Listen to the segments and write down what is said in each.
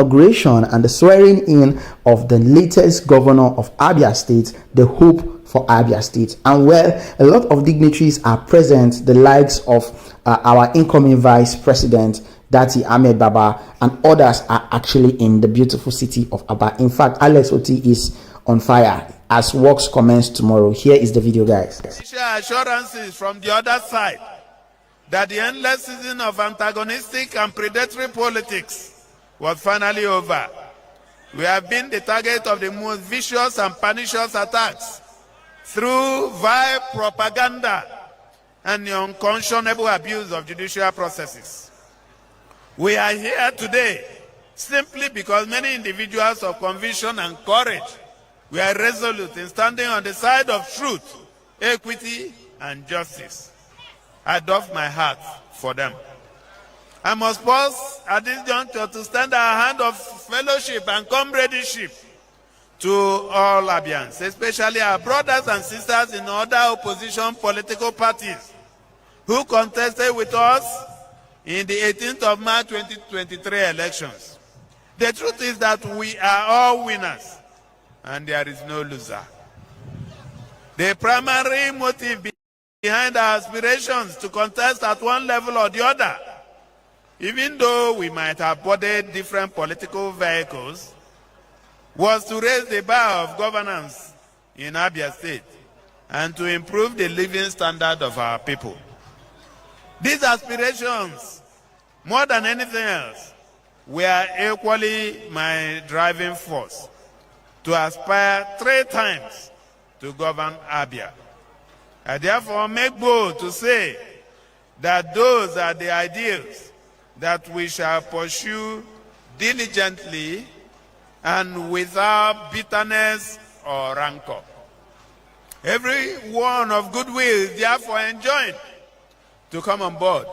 inauguration and the swearing in of the latest governor of Abia State, the hope for Abia State. And well, a lot of dignitaries are present, the likes of our incoming vice president, Dati Ahmed Baba, and others are actually in the beautiful city of Aba. In fact, Alex Otti is on fire as works commence tomorrow. Here is the video, guys. Assurances from the other side that the endless season of antagonistic and predatory politics was finally over. We have been the target of the most vicious and pernicious attacks through vile propaganda and the unconscionable abuse of judicial processes. We are here today simply because many individuals of conviction and courage were resolute in standing on the side of truth, equity, and justice. I doff my hat for them. I must pause at this juncture to stand our hand of fellowship and comradeship to all Abians, especially our brothers and sisters in other opposition political parties who contested with us in the 18th of March 2023 elections. The truth is that we are all winners and there is no loser. The primary motive behind our aspirations to contest at one level or the other, even though we might have boarded different political vehicles, was to raise the bar of governance in Abia State and to improve the living standard of our people. These aspirations, more than anything else, were equally my driving force to aspire 3 times to govern Abia. I therefore make bold to say that those are the ideals that we shall pursue diligently and without bitterness or rancor. Everyone of goodwill is therefore enjoined to come on board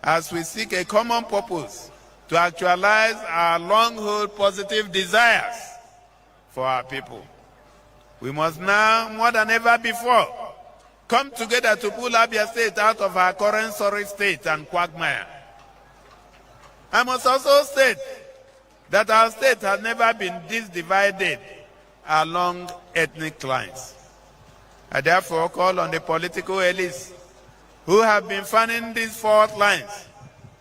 as we seek a common purpose to actualize our long-held positive desires for our people. We must now, more than ever before, come together to pull Abia State out of our current sorry state and quagmire. I must also state that our state has never been this divided along ethnic lines. I therefore call on the political elites who have been fanning these fault lines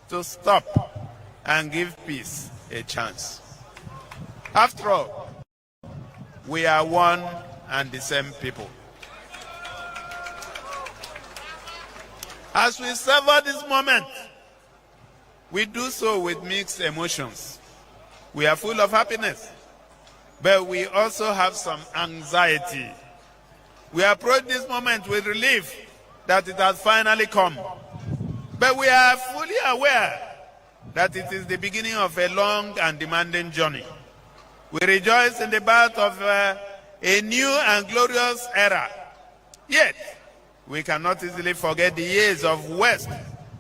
to stop and give peace a chance. After all, we are one and the same people. As we savor this moment, we do so with mixed emotions. We are full of happiness, but we also have some anxiety. We approach this moment with relief that it has finally come, but we are fully aware that it is the beginning of a long and demanding journey. We rejoice in the birth of a new and glorious era. Yet, we cannot easily forget the years of waste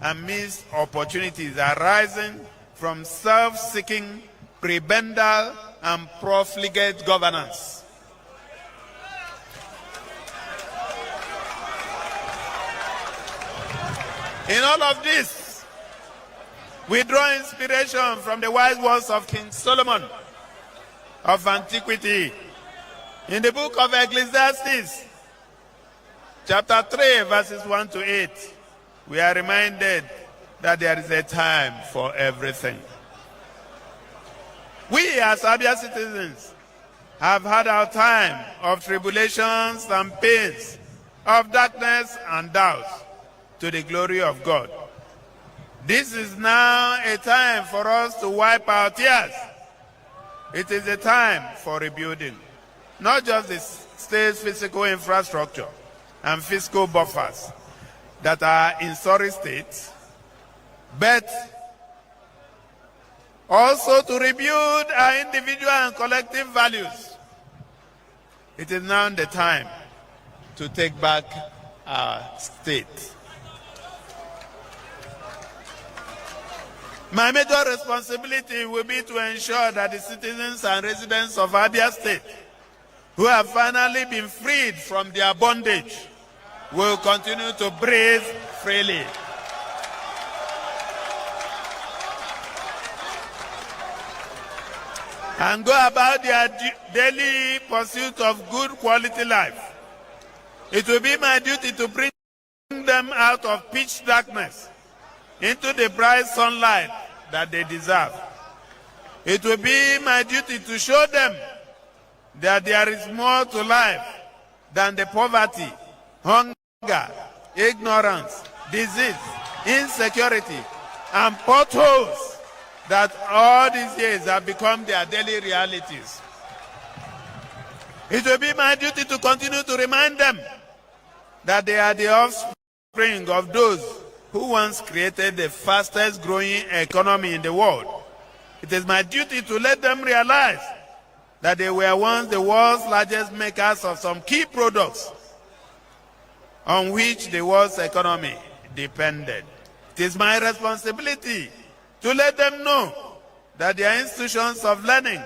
and missed opportunities arising from self-seeking, prebendal, and profligate governance. In all of this, we draw inspiration from the wise words of King Solomon of antiquity. In the book of Ecclesiastes, chapter 3, verses 1 to 8, we are reminded that there is a time for everything. We as Abia citizens have had our time of tribulations and pains, of darkness and doubts, to the glory of God. This is now a time for us to wipe our tears. It is a time for rebuilding, not just the state's physical infrastructure and fiscal buffers that are in sorry state, but also to rebuild our individual and collective values. It is now the time to take back our state. My major responsibility will be to ensure that the citizens and residents of Abia State, who have finally been freed from their bondage, will continue to breathe freely. and go about their daily pursuit of good quality life. It will be my duty to bring them out of pitch darkness into the bright sunlight that they deserve. It will be my duty to show them that there is more to life than the poverty, hunger, ignorance, disease, insecurity, and potholes that all these years have become their daily realities. It will be my duty to continue to remind them that they are the offspring of those who once created the fastest growing economy in the world. It is my duty to let them realize that they were once the world's largest makers of some key products on which the world's economy depended. It is my responsibility to let them know that their institutions of learning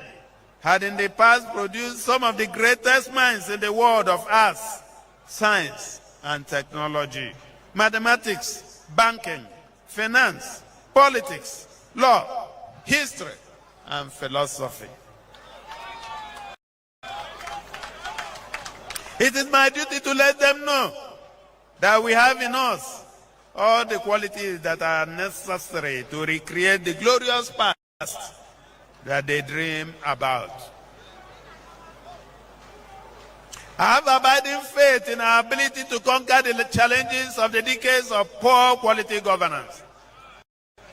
had in the past produced some of the greatest minds in the world of arts, science, and technology, mathematics, banking, finance, politics, law, history, and philosophy. It is my duty to let them know that we have in us all the qualities that are necessary to recreate the glorious past that they dream about. I have abiding faith in our ability to conquer the challenges of the decades of poor quality governance,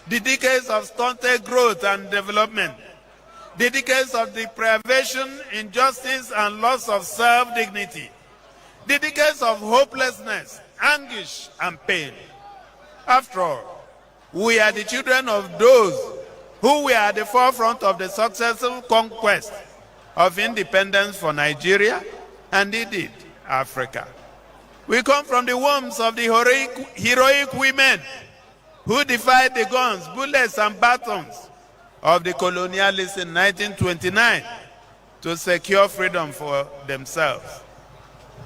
the decades of stunted growth and development, the decades of deprivation, injustice, and loss of self-dignity, the decades of hopelessness, anguish, and pain. After all, we are the children of those who were at the forefront of the successful conquest of independence for Nigeria and indeed Africa. We come from the wombs of the heroic women who defied the guns, bullets, and batons of the colonialists in 1929 to secure freedom for themselves.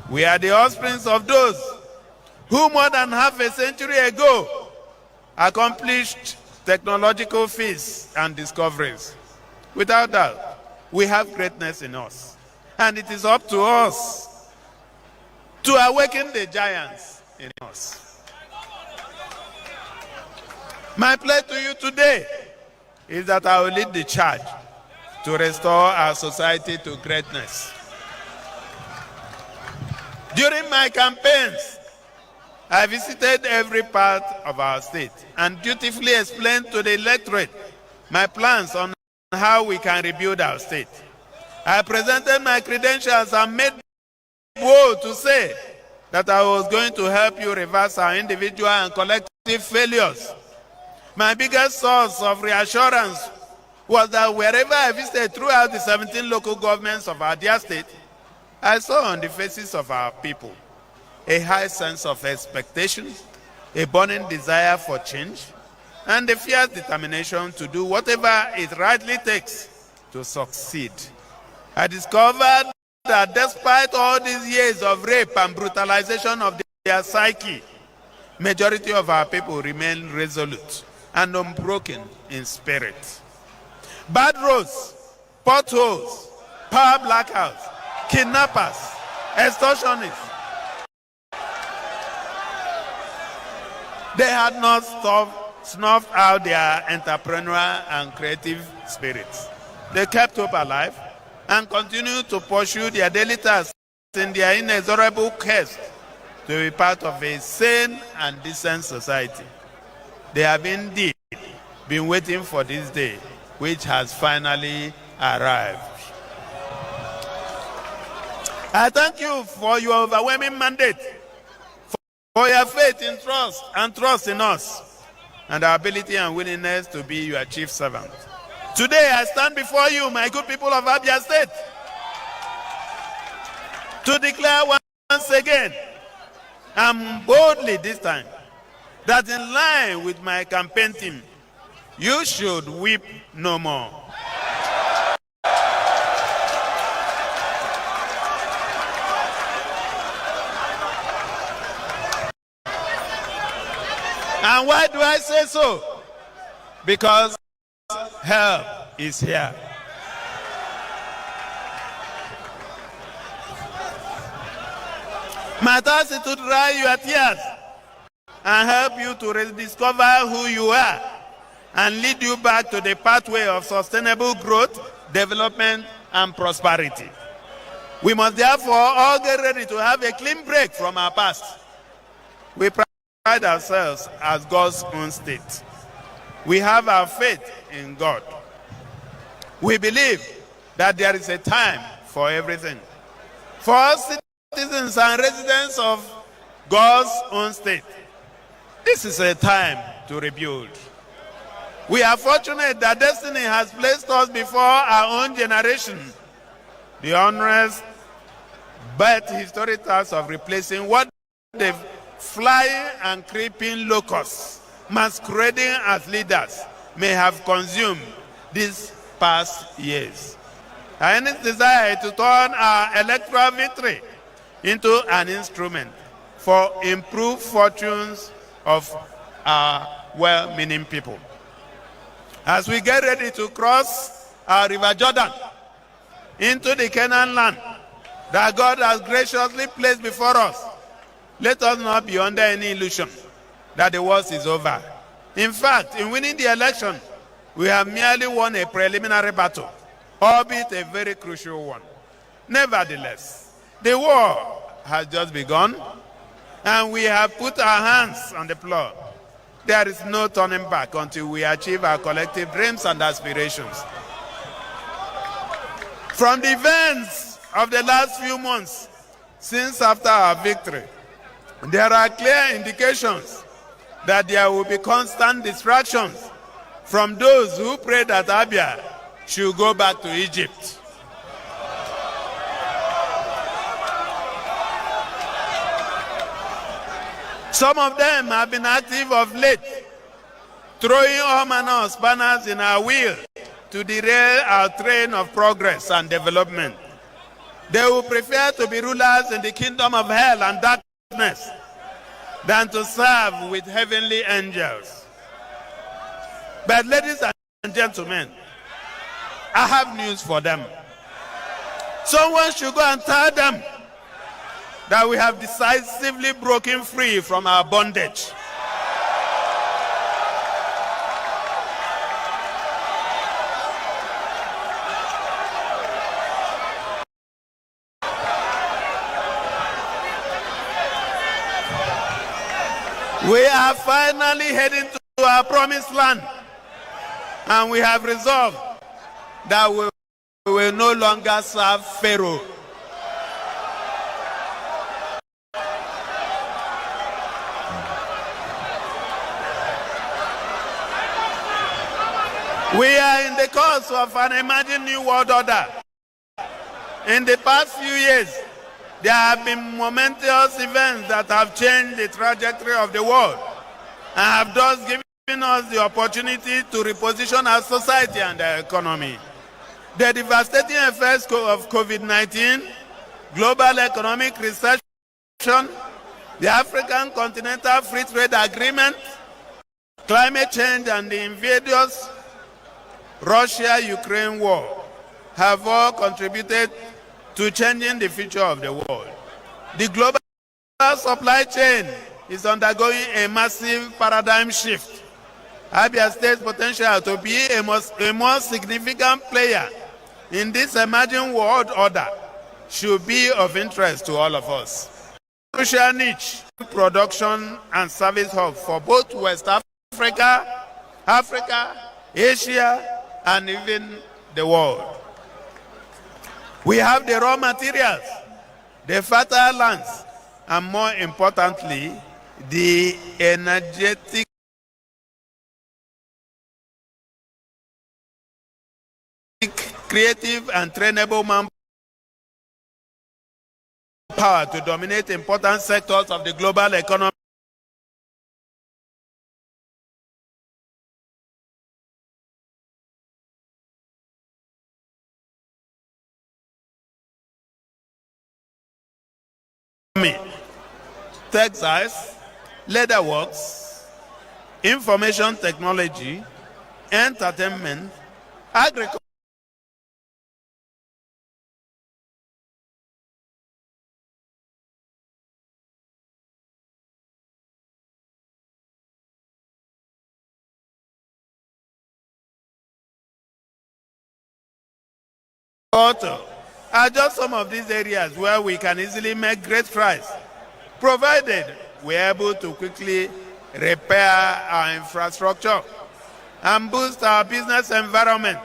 We are the offspring of those who more than half a century ago accomplished technological feats and discoveries. Without doubt, we have greatness in us, and it is up to us to awaken the giants in us. My pledge to you today is that I will lead the charge to restore our society to greatness. During my campaigns, I visited every part of our state and dutifully explained to the electorate my plans on how we can rebuild our state. I presented my credentials and made bold to say that I was going to help you reverse our individual and collective failures. My biggest source of reassurance was that wherever I visited throughout the 17 local governments of Abia State, I saw on the faces of our people a high sense of expectation, a burning desire for change, and a fierce determination to do whatever it rightly takes to succeed. I discovered that despite all these years of rape and brutalization of their psyche, majority of our people remain resolute and unbroken in spirit. Bad roads, potholes, power blackouts, kidnappers, extortionists, they had not snuffed out their entrepreneurial and creative spirits. They kept hope alive and continued to pursue their daily tasks in their inexorable quest to be part of a sane and decent society. They have indeed been waiting for this day, which has finally arrived. I thank you for your overwhelming mandate, for your faith in trust in us, and our ability and willingness to be your chief servant. Today I stand before you, my good people of Abia State, to declare once again, and boldly this time, that in line with my campaign team, you should weep no more. And why do I say so? Because help is here. My task is to dry your tears and help you to rediscover who you are and lead you back to the pathway of sustainable growth, development, and prosperity. We must therefore all get ready to have a clean break from our past. We pride ourselves as God's own state. We have our faith in God. We believe that there is a time for everything. For us citizens and residents of God's own state, this is a time to rebuild. We are fortunate that destiny has placed us before our own generation the onerous but historic task of replacing what the flying and creeping locusts masquerading as leaders may have consumed these past years. And its desire to turn our electoral victory into an instrument for improved fortunes of our well-meaning people. As we get ready to cross our River Jordan into the Canaan land that God has graciously placed before us, let us not be under any illusion that the worst is over. In fact, in winning the election, we have merely won a preliminary battle, albeit a very crucial one. Nevertheless, the war has just begun, and we have put our hands on the plow. There is no turning back until we achieve our collective dreams and aspirations. From the events of the last few months, since after our victory, there are clear indications that there will be constant distractions from those who pray that Abia should go back to Egypt. Some of them have been active of late, throwing all manner of spanners in our wheel to derail our train of progress and development. They will prefer to be rulers in the kingdom of hell and darkness than to serve with heavenly angels. But ladies and gentlemen, I have news for them. Someone should go and tell them that we have decisively broken free from our bondage. We are finally heading to our promised land, and we have resolved that we will no longer serve Pharaoh. We are in the course of an emerging new world order. In the past few years, there have been momentous events that have changed the trajectory of the world and have thus given us the opportunity to reposition our society and our economy. The devastating effects of COVID-19, global economic recession, the African Continental Free Trade Agreement, climate change, and the invidious Russia-Ukraine war have all contributed to changing the future of the world. The global supply chain is undergoing a massive paradigm shift. Abia State's potential to be a more significant player in this emerging world order should be of interest to all of us. Crucial niche, production and service hub for both West Africa, Asia, and even the world. We have the raw materials, the fertile lands, and more importantly, the energetic creative and trainable manpower to dominate important sectors of the global economy. Textiles, leatherworks, information technology, entertainment, agriculture, are just some of these areas where we can easily make great strides, provided we are able to quickly repair our infrastructure and boost our business environment.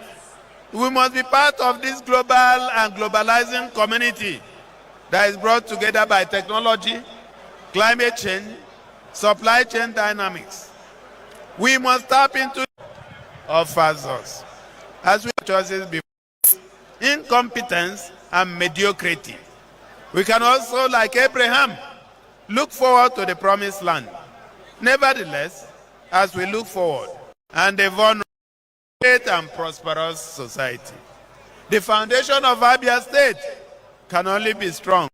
We must be part of this global and globalizing community that is brought together by technology, climate change, supply chain dynamics. We must tap into offers us, as we have choices before, incompetence and mediocrity. We can also, like Abraham, look forward to the promised land. Nevertheless, as we look forward and evolve great and prosperous society, the foundation of Abia State can only be strong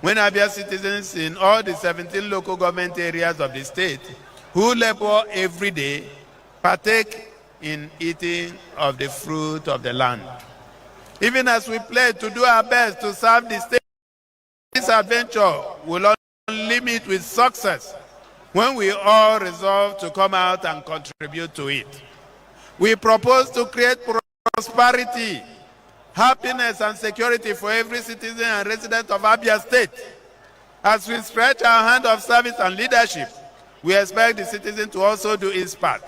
when Abia citizens in all the 17 local government areas of the state who labor every day partake in eating of the fruit of the land. Even as we pledge to do our best to serve the state, this adventure will only meet with success when we all resolve to come out and contribute to it. We propose to create prosperity, happiness, and security for every citizen and resident of Abia State. As we stretch our hand of service and leadership, we expect the citizen to also do his part.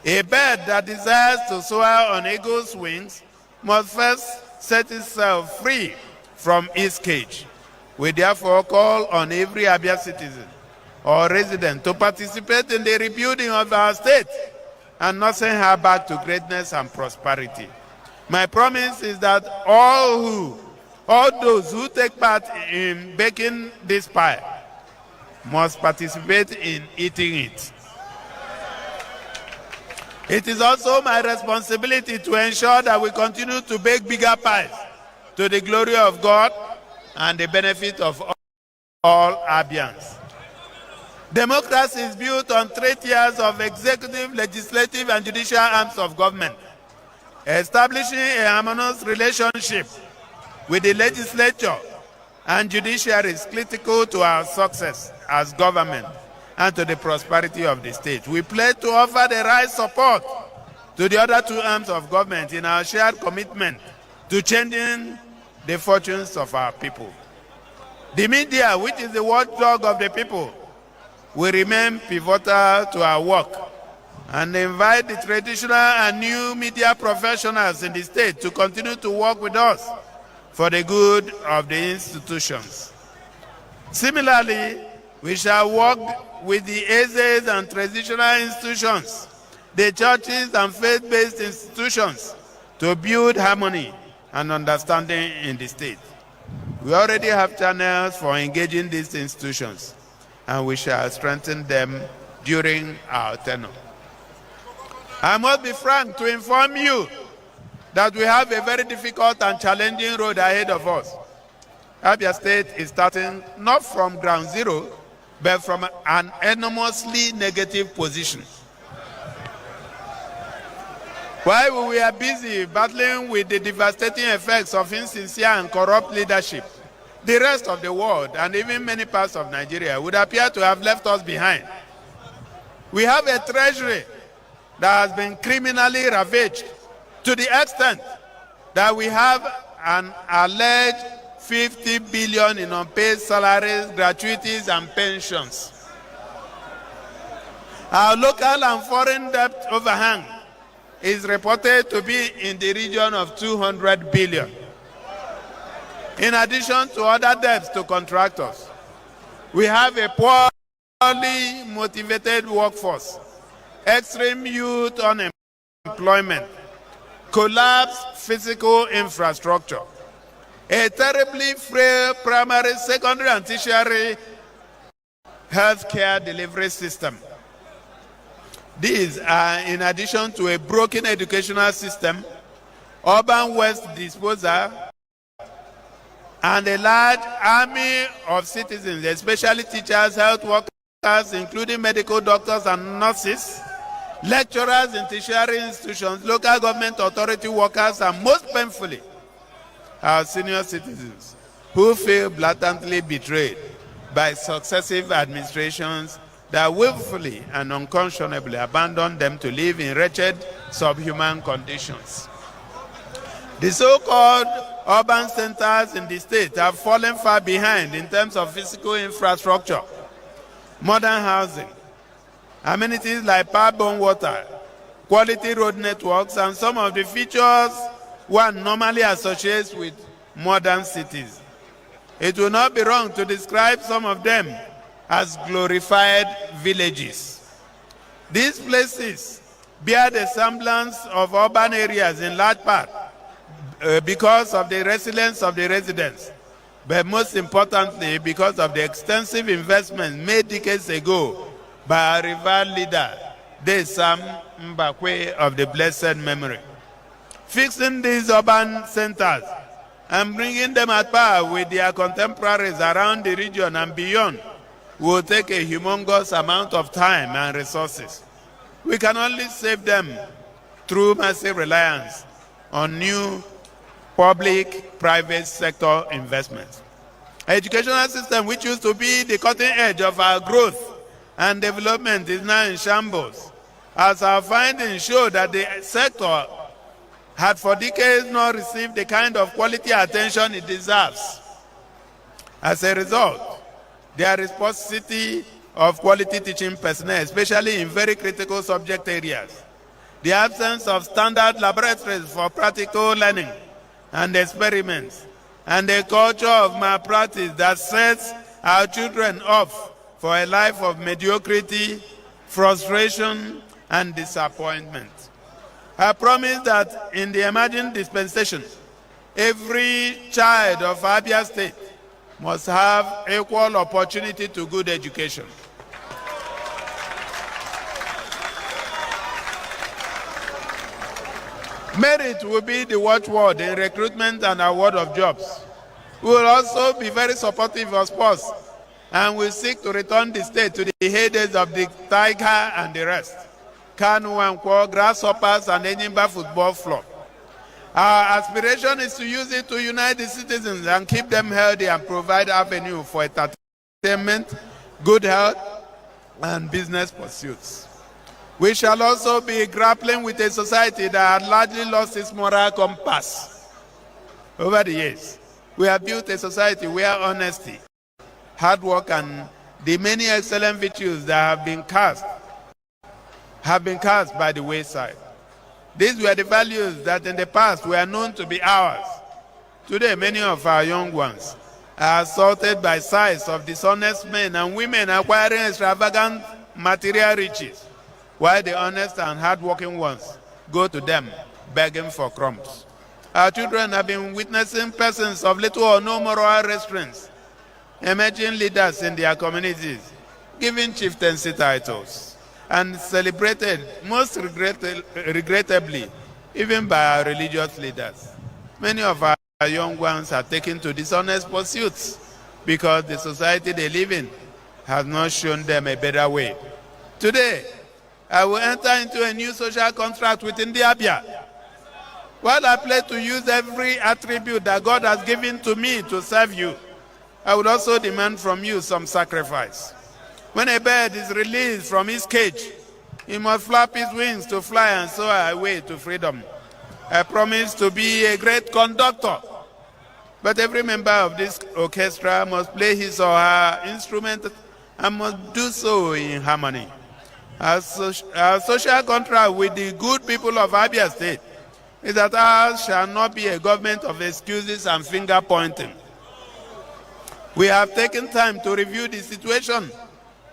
A bird that desires to soar on eagle's wings must first set itself free from its cage. We therefore call on every Abia citizen or resident to participate in the rebuilding of our state and nursing her back to greatness and prosperity. My promise is that all those who take part in baking this pie must participate in eating it. It is also my responsibility to ensure that we continue to bake bigger pies to the glory of God and the benefit of all Abians. Democracy is built on 3 tiers of executive, legislative, and judicial arms of government. Establishing a harmonious relationship with the legislature and judiciary is critical to our success as government and to the prosperity of the state. We pledge to offer the right support to the other 2 arms of government in our shared commitment to changing the fortunes of our people. The media, which is the watchdog of the people, will remain pivotal to our work and invite the traditional and new media professionals in the state to continue to work with us for the good of the institutions. Similarly, we shall work with the AZs and traditional institutions, the churches and faith-based institutions to build harmony and understanding in the state. We already have channels for engaging these institutions, and we shall strengthen them during our tenure. I must be frank to inform you that we have a very difficult and challenging road ahead of us. Abia State is starting not from ground zero, but from an enormously negative position. While we are busy battling with the devastating effects of insincere and corrupt leadership, the rest of the world, and even many parts of Nigeria, would appear to have left us behind. We have a treasury that has been criminally ravaged to the extent that we have an alleged 50 billion in unpaid salaries, gratuities, and pensions. Our local and foreign debt overhang is reported to be in the region of 200 billion. In addition to other debts to contractors, we have a poorly motivated workforce, extreme youth unemployment, collapsed physical infrastructure, a terribly frail primary, secondary, and tertiary healthcare delivery system. These are in addition to a broken educational system, urban waste disposal, and a large army of citizens, especially teachers, health workers, including medical doctors and nurses, lecturers in tertiary institutions, local government authority workers, and most painfully, our senior citizens who feel blatantly betrayed by successive administrations that willfully and unconscionably abandon them to live in wretched, subhuman conditions. The so-called urban centers in the state have fallen far behind in terms of physical infrastructure, modern housing, amenities like pipe-borne water, quality road networks, and some of the features one normally associates with modern cities. It will not be wrong to describe some of them as glorified villages. These places bear the semblance of urban areas in large part because of the resilience of the residents, but most importantly because of the extensive investment made decades ago by our revered leader, the Sam Mbakwe of the blessed memory. Fixing these urban centers and bringing them at par with their contemporaries around the region and beyond will take a humongous amount of time and resources. We can only save them through massive reliance on new public-private sector investments. Educational system, which used to be the cutting edge of our growth and development, is now in shambles, as our findings show that the sector had for decades not received the kind of quality attention it deserves. As a result, there is paucity of quality teaching personnel, especially in very critical subject areas. The absence of standard laboratories for practical learning and experiments, and a culture of malpractice that sets our children up for a life of mediocrity, frustration, and disappointment. I promise that in the emerging dispensation, every child of Abia State must have equal opportunity to good education. Merit will be the watchword in recruitment and award of jobs. We will also be very supportive of sports and will seek to return the state to the heydays of the Tiger and the rest, Kanu and Kwa, Grasshoppers, and Enyimba football floor. Our aspiration is to use it to unite the citizens and keep them healthy and provide avenue for entertainment, good health, and business pursuits. We shall also be grappling with a society that had largely lost its moral compass. Over the years, we have built a society where honesty, hard work, and the many excellent virtues that have been cast by the wayside. These were the values that in the past were known to be ours. Today, many of our young ones are assaulted by sights of dishonest men and women acquiring extravagant material riches, while the honest and hardworking ones go to them begging for crumbs. Our children have been witnessing persons of little or no moral restraints, emerging leaders in their communities, giving chieftaincy titles, and celebrated most regrettably even by our religious leaders. Many of our young ones are taken to dishonest pursuits because the society they live in has not shown them a better way. Today, I will enter into a new social contract within the Abia. While I pledge to use every attribute that God has given to me to serve you, I would also demand from you some sacrifice. When a bird is released from his cage, he must flap his wings to fly and soar away to freedom. I promise to be a great conductor, but every member of this orchestra must play his or her instrument and must do so in harmony. Our social contract with the good people of Abia State is that ours shall not be a government of excuses and finger pointing. We have taken time to review the situation,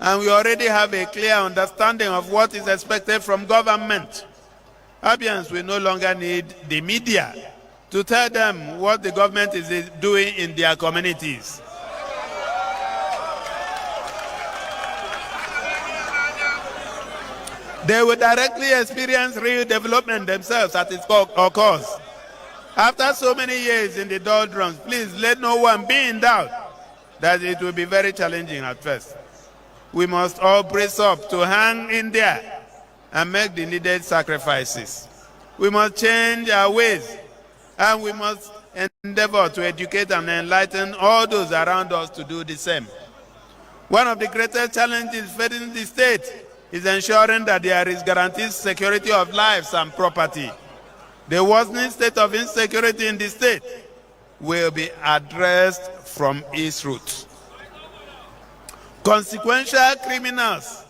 and we already have a clear understanding of what is expected from government. Abians will no longer need the media to tell them what the government is doing in their communities. They will directly experience real development themselves at its occurs. After so many years in the doldrums, please let no one be in doubt that it will be very challenging at first. We must all brace up to hang in there and make the needed sacrifices. We must change our ways, and we must endeavor to educate and enlighten all those around us to do the same. One of the greatest challenges facing the state is ensuring that there is guaranteed security of lives and property. the worsening state of insecurity in the state will be addressed from its roots. Consequential criminals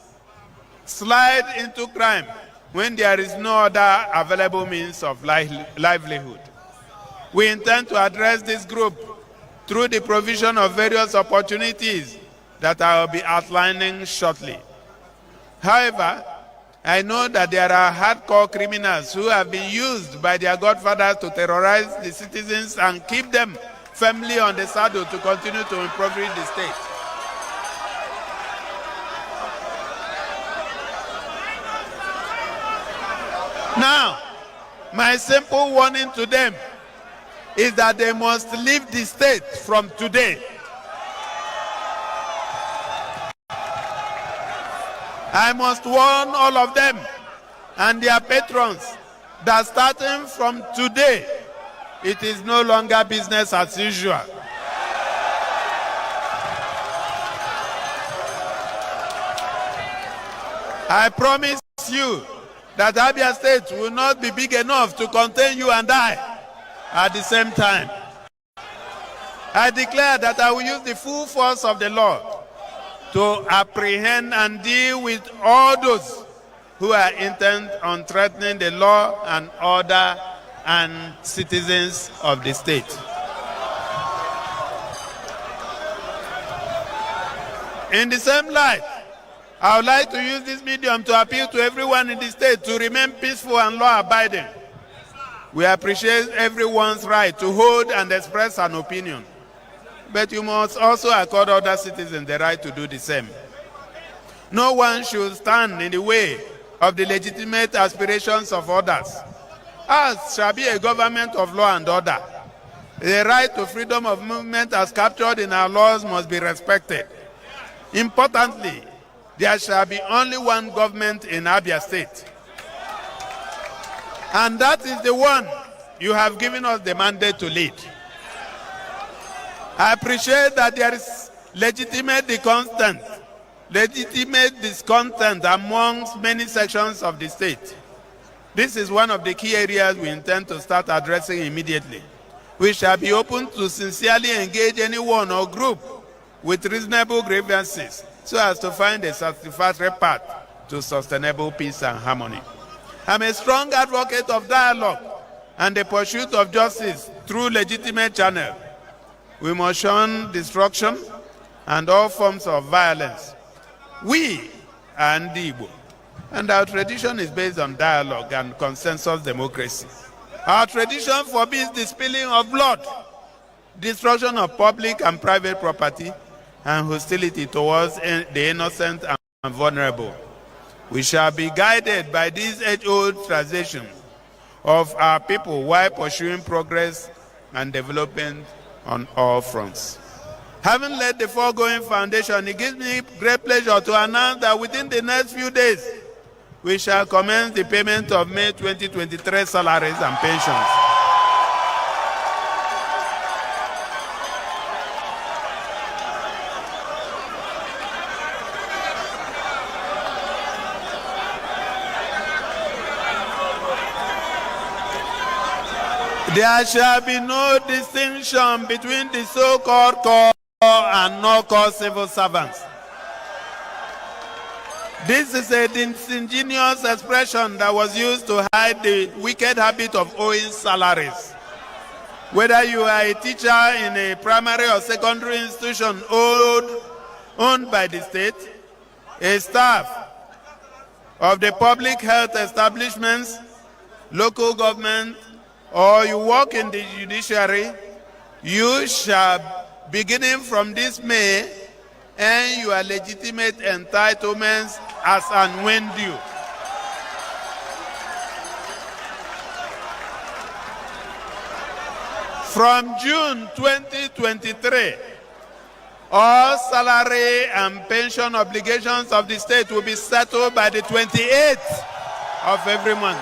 slide into crime when there is no other available means of livelihood. We intend to address this group through the provision of various opportunities that I will be outlining shortly. However, I know that there are hardcore criminals who have been used by their godfathers to terrorize the citizens and keep them firmly on the saddle to continue to impoverish the state. Now, my simple warning to them is that they must leave the state from today. I must warn all of them and their patrons that starting from today, it is no longer business as usual. I promise you that Abia State will not be big enough to contain you and I at the same time. I declare that I will use the full force of the law to apprehend and deal with all those who are intent on threatening the law and order and citizens of the state. In the same light, I would like to use this medium to appeal to everyone in the state to remain peaceful and law-abiding. We appreciate everyone's right to hold and express an opinion, but you must also accord other citizens the right to do the same. No one should stand in the way of the legitimate aspirations of others. Ours shall be a government of law and order. The right to freedom of movement as captured in our laws must be respected. Importantly, there shall be only one government in Abia State. And that is the one you have given us the mandate to lead. I appreciate that there is legitimate discontent amongst many sections of the state. This is one of the key areas we intend to start addressing immediately. We shall be open to sincerely engage anyone or group with reasonable grievances so as to find a satisfactory path to sustainable peace and harmony. I'm a strong advocate of dialogue and the pursuit of justice through legitimate channels. We must shun destruction and all forms of violence. We are Igbo, and our tradition is based on dialogue and consensus democracy. Our tradition forbids the spilling of blood, destruction of public and private property, and hostility towards the innocent and vulnerable. We shall be guided by this age-old tradition of our people while pursuing progress and development on all fronts. Having laid the foregoing foundation, it gives me great pleasure to announce that within the next few days, we shall commence the payment of May 2023 salaries and pensions. There shall be no distinction between the so-called core and no-core civil servants. This is a disingenuous expression that was used to hide the wicked habit of owing salaries. Whether you are a teacher in a primary or secondary institution owned by the state, a staff of the public health establishments, local government, or you work in the judiciary, you shall, beginning from this May, earn your legitimate entitlements as and when due. From June 2023, all salary and pension obligations of the state will be settled by the 28th of every month.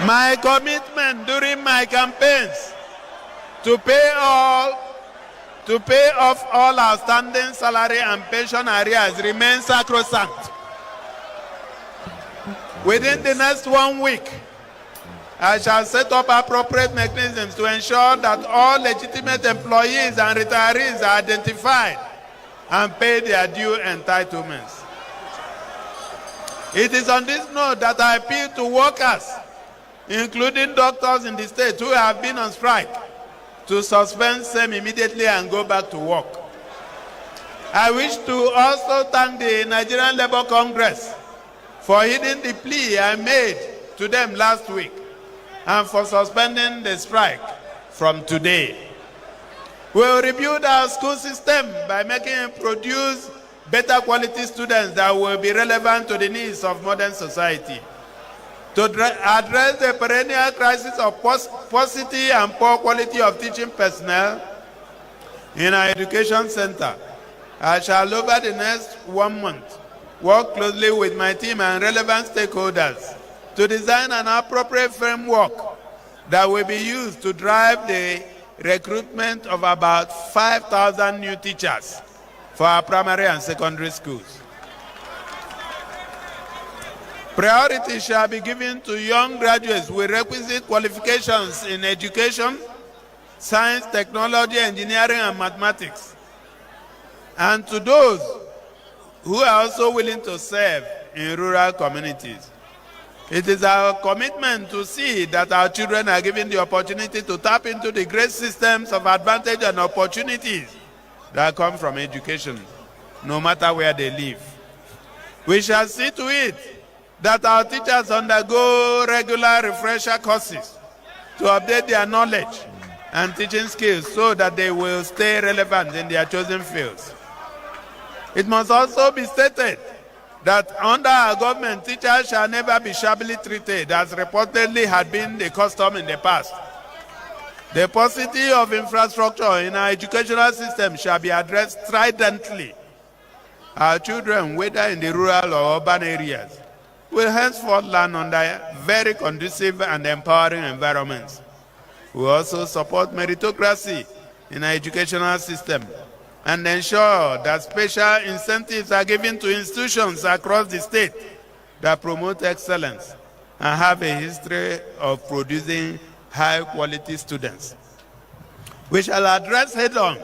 My commitment during my campaigns to pay all to pay off all outstanding salary and pension arrears remains sacrosanct. Within the next 1 week, I shall set up appropriate mechanisms to ensure that all legitimate employees and retirees are identified and paid their due entitlements. It is on this note that I appeal to workers, including doctors in the state who have been on strike, to suspend same immediately and go back to work. I wish to also thank the Nigerian Labour Congress for heeding the plea I made to them last week and for suspending the strike from today. We will rebuild our school system by making it produce better quality students that will be relevant to the needs of modern society. To address the perennial crisis of paucity and poor quality of teaching personnel in our education center, I shall over the next 1 month work closely with my team and relevant stakeholders to design an appropriate framework that will be used to drive the recruitment of about 5,000 new teachers for our primary and secondary schools. Priority shall be given to young graduates with requisite qualifications in education, science, technology, engineering, and mathematics, and to those who are also willing to serve in rural communities. It is our commitment to see that our children are given the opportunity to tap into the great systems of advantage and opportunities that come from education, no matter where they live. We shall see to it that our teachers undergo regular refresher courses to update their knowledge and teaching skills so that they will stay relevant in their chosen fields. It must also be stated that under our government, teachers shall never be shabbily treated, as reportedly had been the custom in the past. The paucity of infrastructure in our educational system shall be addressed stridently. Our children, whether in the rural or urban areas, will henceforth learn under very conducive and empowering environments. We also support meritocracy in our educational system and ensure that special incentives are given to institutions across the state that promote excellence and have a history of producing high-quality students. We shall address head-on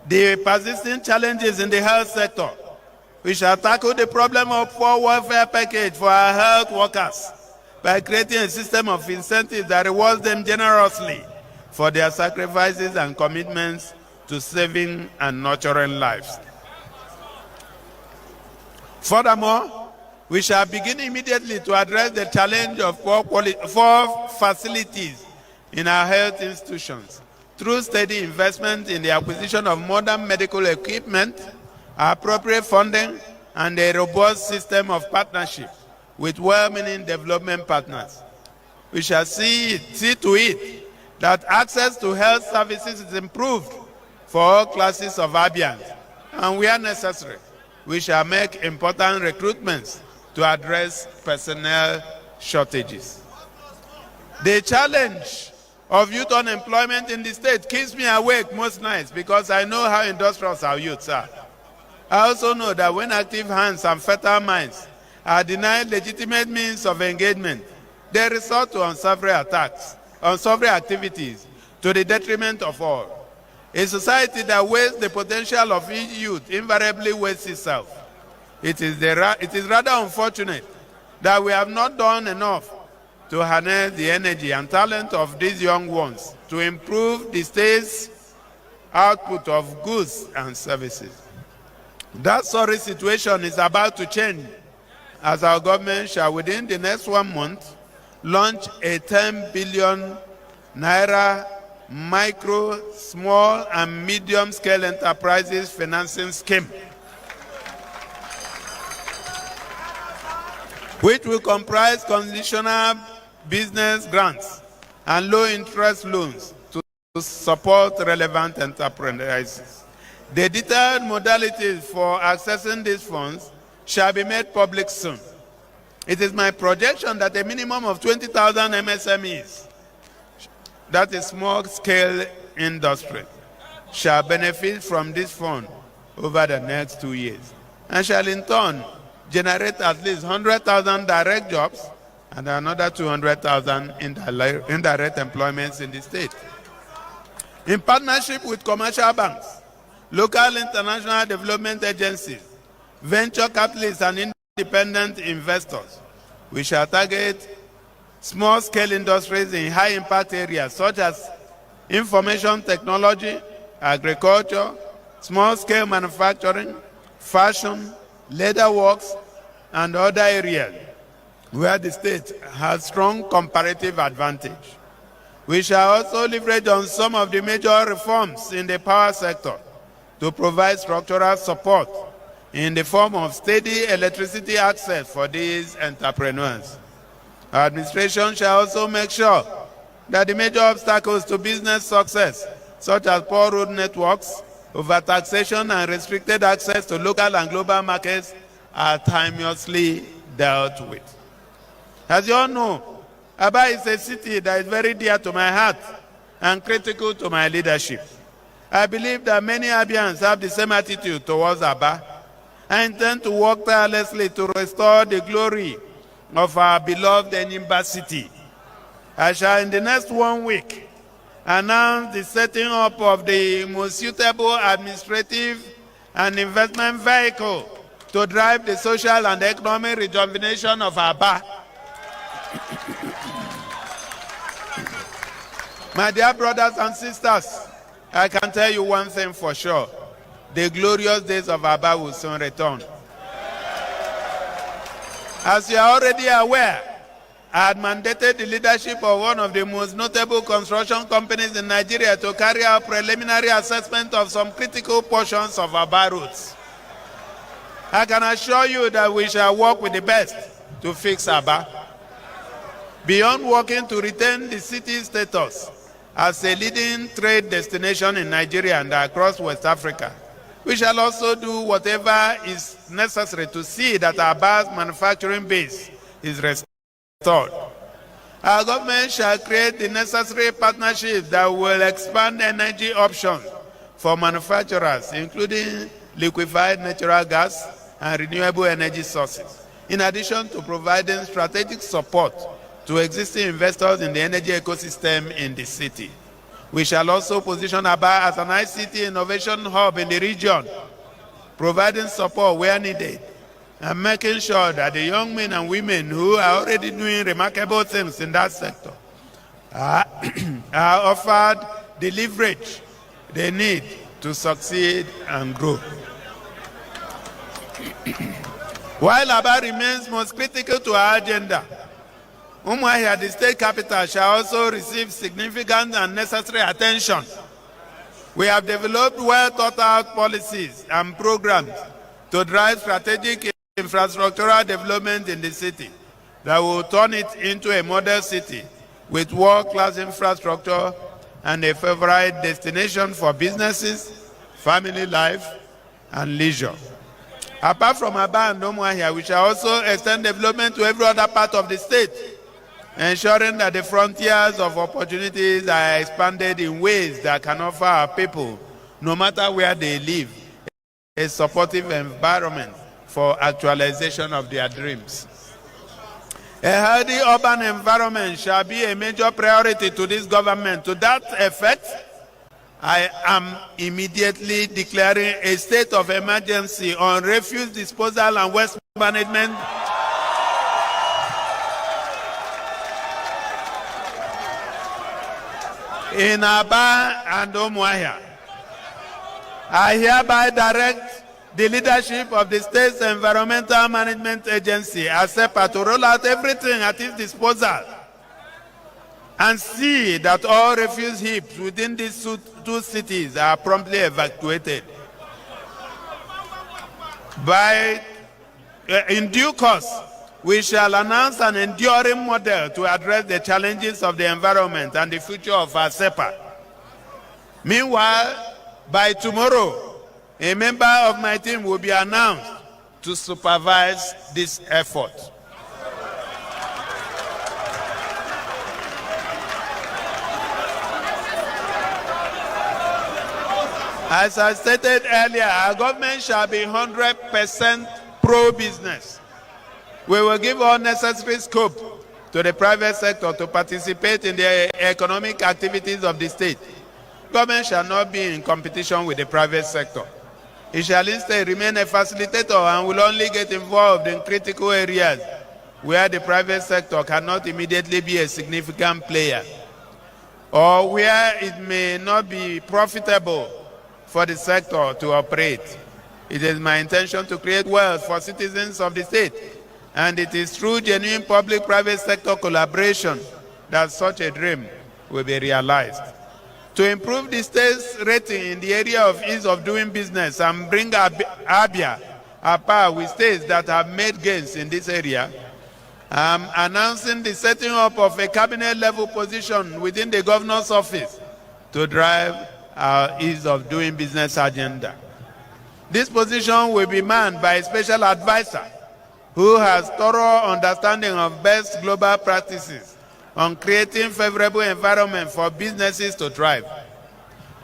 the persisting challenges in the health sector. We shall tackle the problem of poor welfare package for our health workers by creating a system of incentives that rewards them generously for their sacrifices and commitments to saving and nurturing lives. Furthermore, we shall begin immediately to address the challenge of poor facilities in our health institutions through steady investment in the acquisition of modern medical equipment, appropriate funding, and a robust system of partnership with well-meaning development partners. We shall see to it that access to health services is improved for all classes of Abians, and where necessary, we shall make important recruitments to address personnel shortages. The challenge of youth unemployment in the state keeps me awake most nights because I know how industrious our youths are. I also know that when active hands and fertile minds are denied legitimate means of engagement, they resort to unsavory activities to the detriment of all. A society that wastes the potential of each youth invariably wastes itself. It is rather unfortunate that we have not done enough to harness the energy and talent of these young ones to improve the state's output of goods and services. That sorry situation is about to change as our government shall within the next 1 month launch a 10 billion naira micro, small, and medium-scale enterprises financing scheme, which will comprise conditional business grants and low-interest loans to support relevant enterprises. The detailed modalities for accessing these funds shall be made public soon. It is my projection that a minimum of 20,000 MSMEs, that is small-scale industry, shall benefit from this fund over the next 2 years and shall in turn generate at least 100,000 direct jobs and another 200,000 indirect employments in the state. In partnership with commercial banks, local international development agencies, venture capitalists, and independent investors, we shall target small-scale industries in high-impact areas such as information technology, agriculture, small-scale manufacturing, fashion, leatherworks, and other areas where the state has strong comparative advantage. We shall also leverage on some of the major reforms in the power sector to provide structural support in the form of steady electricity access for these entrepreneurs. Our administration shall also make sure that the major obstacles to business success, such as poor road networks, overtaxation, and restricted access to local and global markets, are timelessly dealt with. As you all know, Aba is a city that is very dear to my heart and critical to my leadership. I believe that many Abians have the same attitude towards Aba. I intend to work tirelessly to restore the glory of our beloved Enyimba city. I shall, in the next 1 week, announce the setting up of the most suitable administrative and investment vehicle to drive the social and economic rejuvenation of Aba. My dear brothers and sisters, I can tell you one thing for sure. The glorious days of Aba will soon return. As you are already aware, I had mandated the leadership of one of the most notable construction companies in Nigeria to carry out preliminary assessment of some critical portions of Aba roads. I can assure you that we shall work with the best to fix Aba. Beyond working to retain the city's status as a leading trade destination in Nigeria and across West Africa, we shall also do whatever is necessary to see that Aba's manufacturing base is restored. Our government shall create the necessary partnerships that will expand energy options for manufacturers, including liquefied natural gas and renewable energy sources, in addition to providing strategic support to existing investors in the energy ecosystem in the city. We shall also position Aba as an ICT innovation hub in the region, providing support where needed, and making sure that the young men and women who are already doing remarkable things in that sector are offered the leverage they need to succeed and grow. While Aba remains most critical to our agenda, Umuahia, the state capital, shall also receive significant and necessary attention. We have developed well-thought-out policies and programs to drive strategic infrastructural development in the city that will turn it into a model city with world-class infrastructure and a favorite destination for businesses, family life, and leisure. Apart from Aba and Umuahia, we shall also extend development to every other part of the state, ensuring that the frontiers of opportunities are expanded in ways that can offer our people, no matter where they live, a supportive environment for actualization of their dreams. A healthy urban environment shall be a major priority to this government. To that effect, I am immediately declaring a state of emergency on refuse disposal and waste management in Aba and Umuahia. I hereby direct the leadership of the state's Environmental Management Agency, ASEPA, to roll out everything at its disposal and see that all refuse heaps within these two cities are promptly evacuated. In due course, we shall announce an enduring model to address the challenges of the environment and the future of ASEPA. Meanwhile, by tomorrow, a member of my team will be announced to supervise this effort. As I stated earlier, our government shall be 100% pro-business. We will give all necessary scope to the private sector to participate in the economic activities of the state. Government shall not be in competition with the private sector. It shall instead remain a facilitator and will only get involved in critical areas where the private sector cannot immediately be a significant player, or where it may not be profitable for the sector to operate. It is my intention to create wealth for citizens of the state, and it is through genuine public-private sector collaboration that such a dream will be realized. To improve the state's rating in the area of ease of doing business and bring Abia apart with states that have made gains in this area, I'm announcing the setting up of a cabinet-level position within the governor's office to drive our ease of doing business agenda. This position will be manned by a special advisor who has thorough understanding of best global practices on creating favorable environment for businesses to thrive.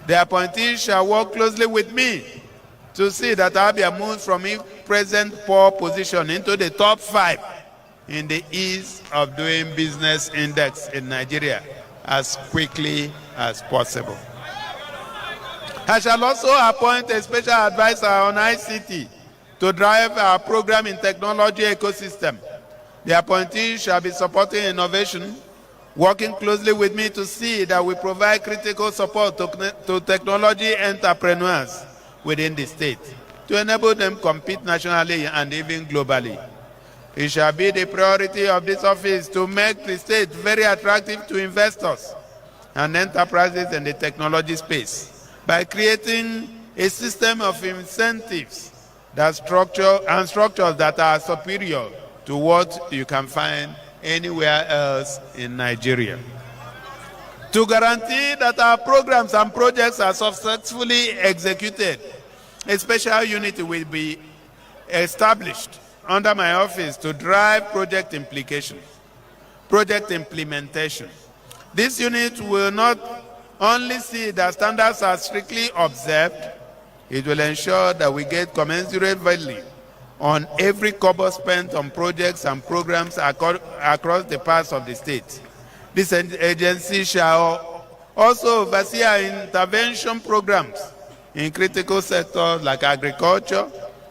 The appointee shall work closely with me to see that Abia moves from its present poor position into the top 5 in the ease of doing business index in Nigeria as quickly as possible. I shall also appoint a special advisor on ICT to drive our program in technology ecosystem. The appointee shall be supporting innovation, working closely with me to see that we provide critical support to technology entrepreneurs within the state to enable them compete nationally and even globally. It shall be the priority of this office to make the state very attractive to investors and enterprises in the technology space by creating a system of incentives that structures that are superior to what you can find anywhere else in Nigeria. To guarantee that our programs and projects are successfully executed, a special unit will be established under my office to drive project implementation. This unit will not only see that standards are strictly observed, it will ensure that we get commensurate value on every kobo spent on projects and programs across the parts of the state. This agency shall also oversee our intervention programs in critical sectors like agriculture,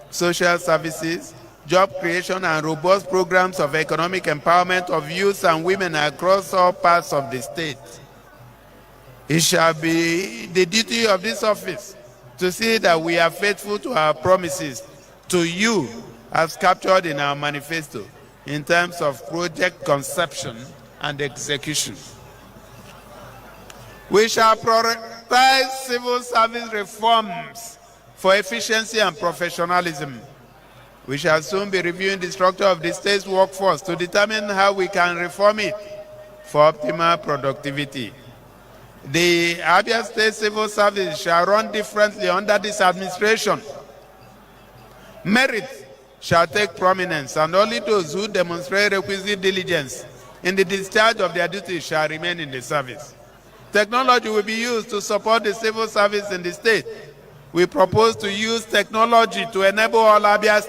social services, job creation, and robust programs of economic empowerment of youth and women across all parts of the state. It shall be the duty of this office to see that we are faithful to our promises to you as captured in our manifesto in terms of project conception and execution. We shall prioritize civil service reforms for efficiency and professionalism. We shall soon be reviewing the structure of the state's workforce to determine how we can reform it for optimal productivity. The Abia State civil service shall run differently under this administration. Merit shall take prominence, and only those who demonstrate requisite diligence in the discharge of their duties shall remain in the service. Technology will be used to support the civil service in the state. We propose to use technology to enable all Abia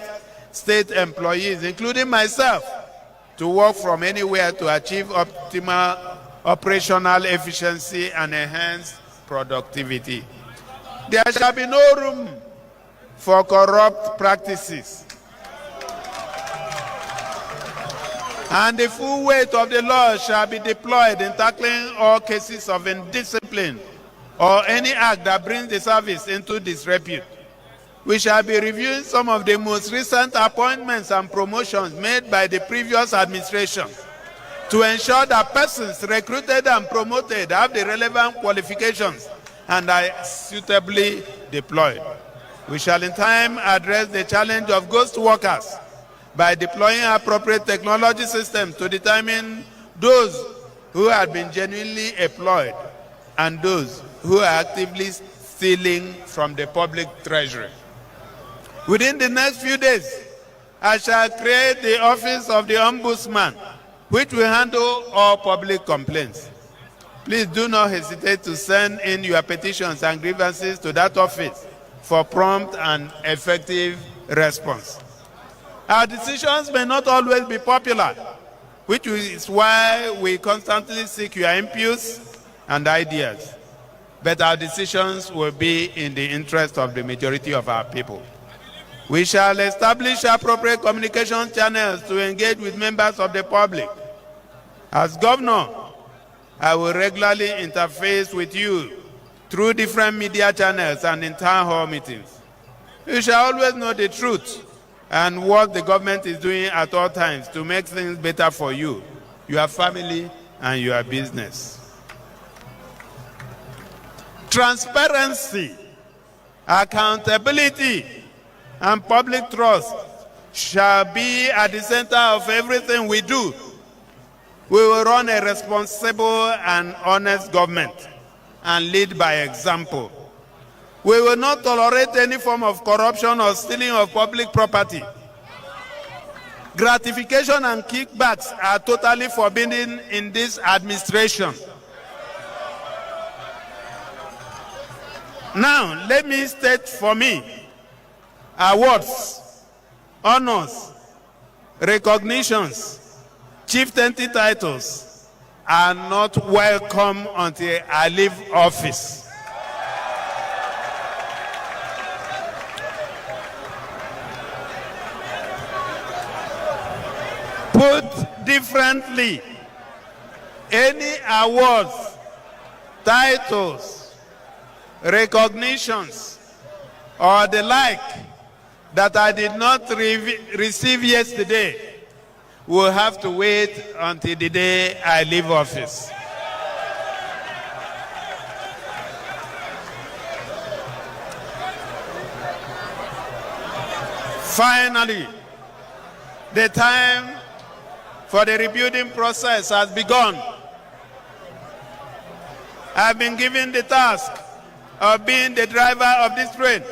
State employees, including myself, to work from anywhere to achieve optimal operational efficiency and enhanced productivity. There shall be no room for corrupt practices, and the full weight of the law shall be deployed in tackling all cases of indiscipline or any act that brings the service into disrepute. We shall be reviewing some of the most recent appointments and promotions made by the previous administration to ensure that persons recruited and promoted have the relevant qualifications and are suitably deployed. We shall in time address the challenge of ghost workers by deploying appropriate technology systems to determine those who have been genuinely employed and those who are actively stealing from the public treasury. Within the next few days, I shall create the Office of the Ombudsman, which will handle all public complaints. Please do not hesitate to send in your petitions and grievances to that office for prompt and effective response. Our decisions may not always be popular, which is why we constantly seek your inputs and ideas. But our decisions will be in the interest of the majority of our people. We shall establish appropriate communication channels to engage with members of the public. As governor, I will regularly interface with you through different media channels and in town hall meetings. You shall always know the truth and what the government is doing at all times to make things better for you, your family, and your business. Transparency, accountability, and public trust shall be at the center of everything we do. We will run a responsible and honest government and lead by example. We will not tolerate any form of corruption or stealing of public property. Gratification and kickbacks are totally forbidden in this administration. Now, let me state for me, awards, honors, recognitions, chieftaincy titles are not welcome until I leave office. Put differently, any awards, titles, recognitions, or the like that I did not receive yesterday will have to wait until the day I leave office. Finally, the time for the rebuilding process has begun. I've been given the task of being the driver of this train,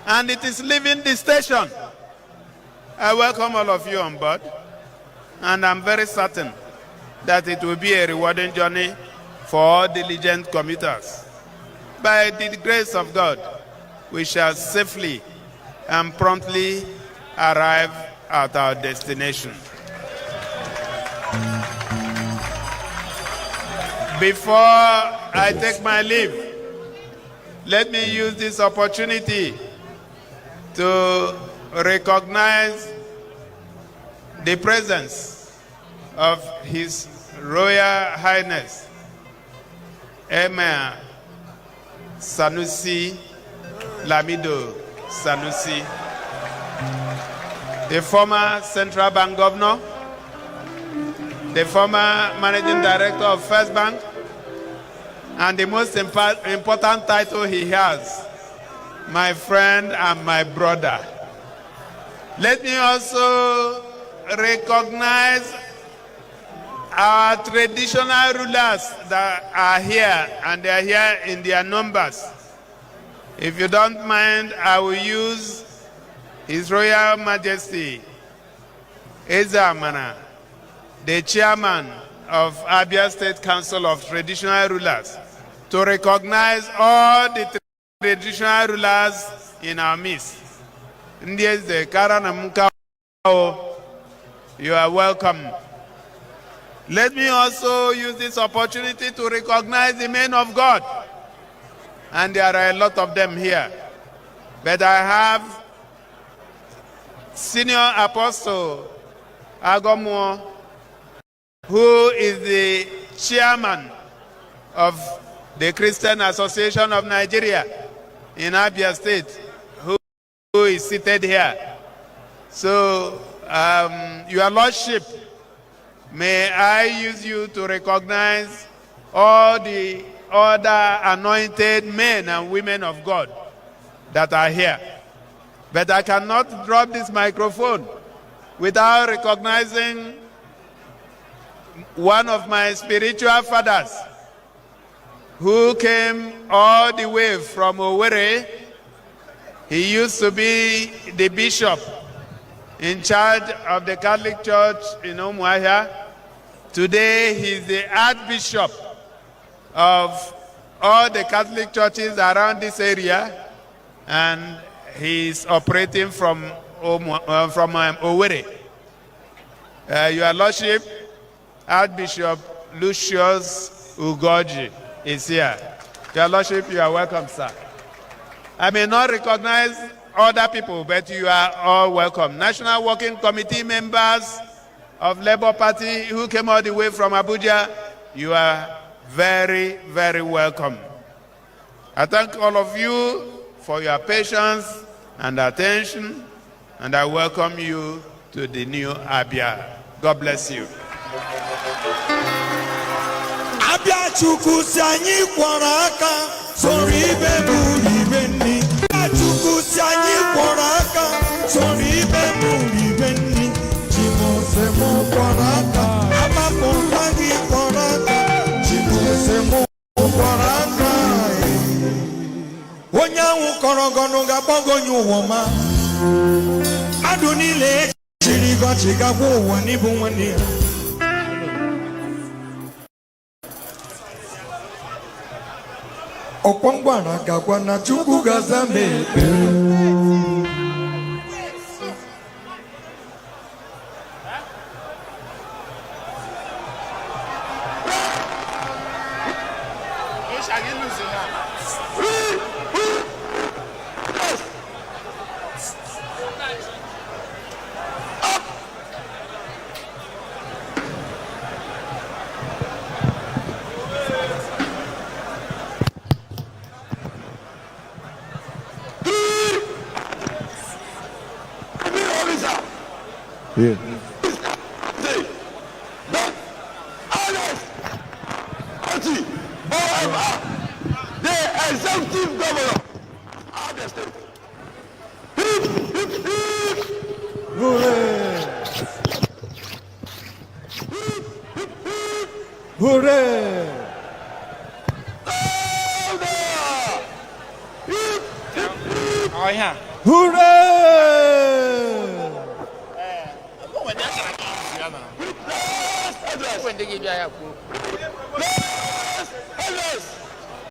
and it is leaving the station. I welcome all of you on board, and I'm very certain that it will be a rewarding journey for all diligent commuters. By the grace of God, we shall safely and promptly arrive at our destination. Before I take my leave, let me use this opportunity to recognize the presence of His Royal Highness Emir Sanusi Lamido Sanusi, the former Central Bank Governor, the former Managing Director of First Bank, and the most important title he has, my friend and my brother. Let me also recognize our traditional rulers that are here, and they are here in their numbers. If you don't mind, I will use His Royal Majesty Ezamana, the chairman of Abia State Council of Traditional Rulers, to recognize all the traditional rulers in our midst. You are welcome. Let me also use this opportunity to recognize the men of God. And there are a lot of them here. But I have Senior Apostle Agomo, who is the chairman of the Christian Association of Nigeria in Abia State, who is seated here. So, Your Lordship, may I use you to recognize all the other anointed men and women of God that are here. But I cannot drop this microphone without recognizing one of my spiritual fathers who came all the way from Owerri. He used to be the bishop in charge of the Catholic Church in Umuahia. Today, he's the Archbishop of all the Catholic churches around this area, and he's operating from Owerri. Your Lordship, Archbishop Lucius Ugoji is here. Your Lordship, you are welcome, sir. I may not recognize other people, but you are all welcome. National Working Committee members of Labour Party who came all the way from Abuja, you are very, very welcome. I thank all of you for your patience and attention, and I welcome you to the new Abia. God bless you. Abia chuku sanyi kwaraka sori bemu libeni. Abia chuku sanyi kwaraka sori bemu libeni. Chimo semo kwaraka amapo tangi kwaraka. Chimo semo kwaraka. Wonya ukorogono gabogo nyuwoma. Adunile chirigo chigawo wani buwani. Opongwana gagwana chungu gazame. Yeah. Otti, however, the executive governor of Abia State. Hooray! Hooray! Oh, yeah. Hooray! When they give you a